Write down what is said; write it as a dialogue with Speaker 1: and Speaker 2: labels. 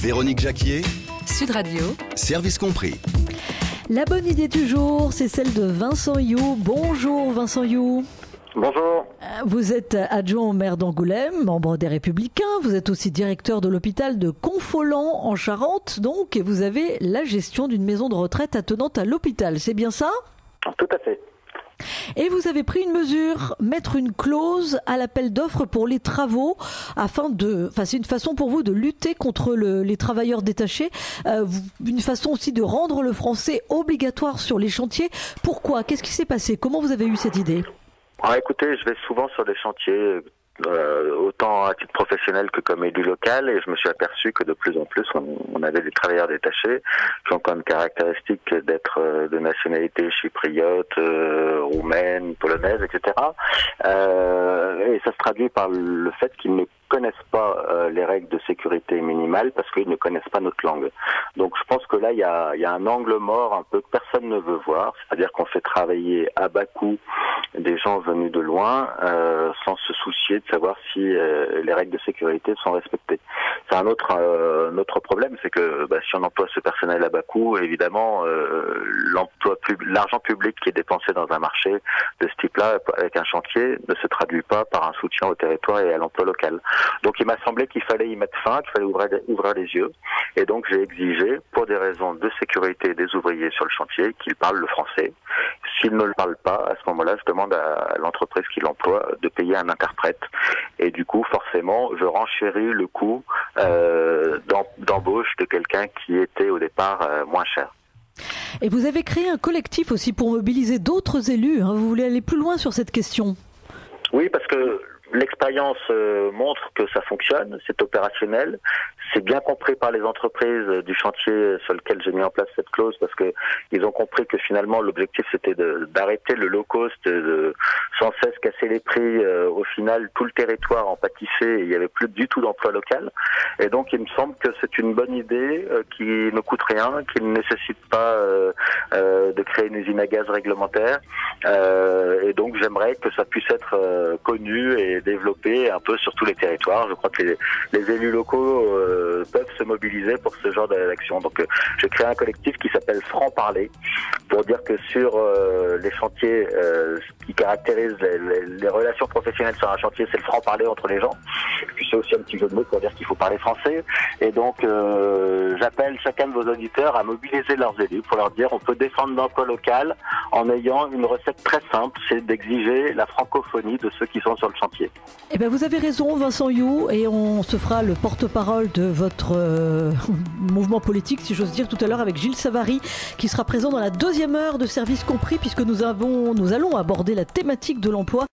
Speaker 1: Véronique Jacquier,
Speaker 2: Sud Radio,
Speaker 1: service compris.
Speaker 3: La bonne idée du jour, c'est celle de Vincent You. Bonjour Vincent You.
Speaker 4: Bonjour.
Speaker 3: Vous êtes adjoint au maire d'Angoulême, membre des Républicains. Vous êtes aussi directeur de l'hôpital de Confolens en Charente, donc, et vous avez la gestion d'une maison de retraite attenante à l'hôpital. C'est bien ça ?
Speaker 4: Tout à fait.
Speaker 3: Et vous avez pris une mesure, mettre une clause à l'appel d'offres pour les travaux, c'est une façon pour vous de lutter contre les travailleurs détachés, une façon aussi de rendre le français obligatoire sur les chantiers. Pourquoi ? Qu'est-ce qui s'est passé ? Comment vous avez eu cette idée ?
Speaker 4: Écoutez, je vais souvent sur des chantiers, autant à titre professionnel que comme élu local, et je me suis aperçu que de plus en plus on avait des travailleurs détachés qui ont comme caractéristique d'être de nationalité chypriote, roumaine, polonaise, etc. Et ça se traduit par le fait qu'ils ne connaissent pas les règles de sécurité minimales parce qu'ils ne connaissent pas notre langue. Donc je pense que là il y a un angle mort un peu que personne ne veut voir, c'est-à-dire qu'on fait travailler à bas coût des gens venus de loin sans se soucier de savoir si les règles de sécurité sont respectées. C'est un autre problème, c'est que si on emploie ce personnel à bas coût, évidemment l'argent public qui est dépensé dans un marché de ce type-là avec un chantier ne se traduit pas par un soutien au territoire et à l'emploi local. Donc il m'a semblé qu'il fallait y mettre fin, qu'il fallait ouvrir les yeux, et donc j'ai exigé, pour des raisons de sécurité des ouvriers sur le chantier, qu'ils parlent le français. S'ils ne le parlent pas, à ce moment-là, je demande à l'entreprise qui l'emploie de payer un interprète. Et du coup, forcément, je renchéris le coût d'embauche de quelqu'un qui était au départ moins cher.
Speaker 3: Et vous avez créé un collectif aussi pour mobiliser d'autres élus. Vous voulez aller plus loin sur cette question ?
Speaker 4: Oui, parce que l'expérience montre que ça fonctionne, c'est opérationnel, c'est bien compris par les entreprises du chantier sur lequel j'ai mis en place cette clause, parce que ils ont compris que finalement l'objectif c'était d'arrêter le low cost, de sans cesse casser les prix. Au final, tout le territoire en pâtissait et il n'y avait plus du tout d'emploi local. Et donc il me semble que c'est une bonne idée qui ne coûte rien, qui ne nécessite pas de créer une usine à gaz réglementaire. Et donc j'aimerais que ça puisse être connu et développé un peu sur tous les territoires. Je crois que les élus locaux peuvent se mobiliser pour ce genre d'action. Donc j'ai créé un collectif qui s'appelle Franc Parler, pour dire que sur les chantiers, ce qui caractérise les relations professionnelles sur un chantier, c'est le franc parler entre les gens. Puis c'est aussi un petit jeu de mots pour dire qu'il faut parler français. Et donc j'appelle chacun de vos auditeurs à mobiliser leurs élus pour leur dire on peut défendre l'emploi local en ayant une recette très simple, c'est d'exiger la francophonie de ceux qui sont sur le chantier.
Speaker 3: Eh bien, vous avez raison, Vincent You, et on se fera le porte-parole de votre mouvement politique, si j'ose dire, tout à l'heure avec Gilles Savary, qui sera présent dans la deuxième heure de Service Compris, puisque nous allons aborder la thématique de l'emploi.